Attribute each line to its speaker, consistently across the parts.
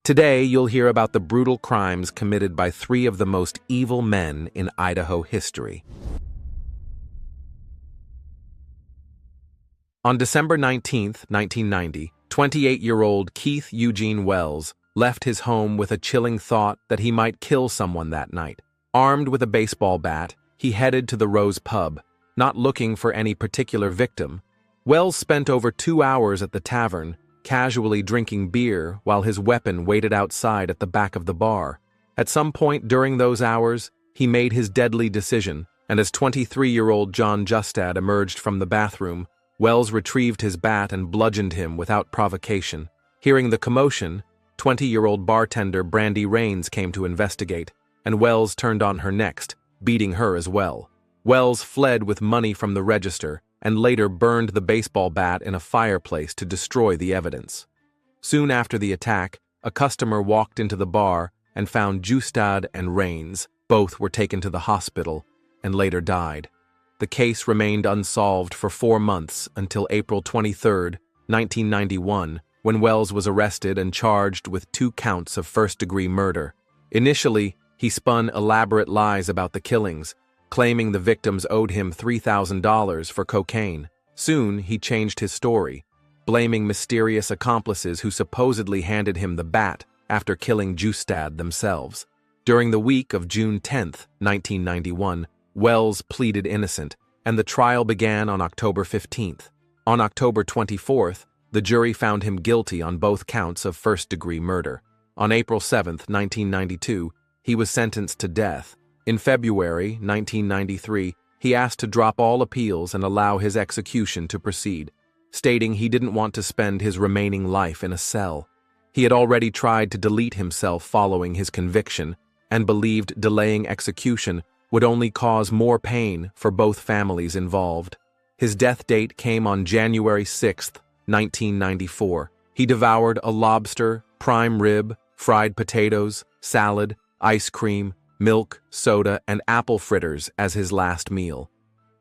Speaker 1: Today, you'll hear about the brutal crimes committed by three of the most evil men in Idaho history. On December 19, 1990, 28-year-old Keith Eugene Wells left his home with a chilling thought that he might kill someone that night. Armed with a baseball bat, he headed to the Rose Pub, not looking for any particular victim. Wells spent over 2 hours at the tavern, casually drinking beer while his weapon waited outside at the back of the bar. At some point during those hours, he made his deadly decision, and as 23-year-old John Justad emerged from the bathroom, Wells retrieved his bat and bludgeoned him without provocation. Hearing the commotion, 20-year-old bartender Brandy Rains came to investigate, and Wells turned on her next, beating her as well. Wells fled with money from the register and later burned the baseball bat in a fireplace to destroy the evidence. Soon after the attack, a customer walked into the bar and found Justad and Rains. Both were taken to the hospital and later died. The case remained unsolved for 4 months until April 23, 1991, when Wells was arrested and charged with 2 counts of first-degree murder. Initially, he spun elaborate lies about the killings, claiming the victims owed him $3,000 for cocaine. Soon, he changed his story, blaming mysterious accomplices who supposedly handed him the bat after killing Justad themselves. During the week of June 10, 1991, Wells pleaded innocent, and the trial began on October 15. On October 24, the jury found him guilty on both counts of first-degree murder. On April 7, 1992, he was sentenced to death. In February 1993, he asked to drop all appeals and allow his execution to proceed, stating he didn't want to spend his remaining life in a cell. He had already tried to delete himself following his conviction and believed delaying execution would only cause more pain for both families involved. His death date came on January 6, 1994. He devoured a lobster, prime rib, fried potatoes, salad, ice cream, milk, soda, and apple fritters as his last meal.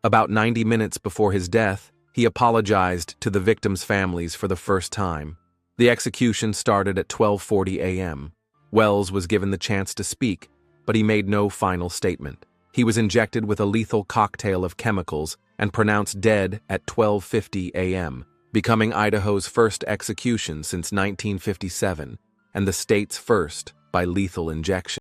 Speaker 1: About 90 minutes before his death, he apologized to the victims' families for the first time. The execution started at 12:40 a.m. Wells was given the chance to speak, but he made no final statement. He was injected with a lethal cocktail of chemicals and pronounced dead at 12:50 a.m., becoming Idaho's first execution since 1957 and the state's first by lethal injection.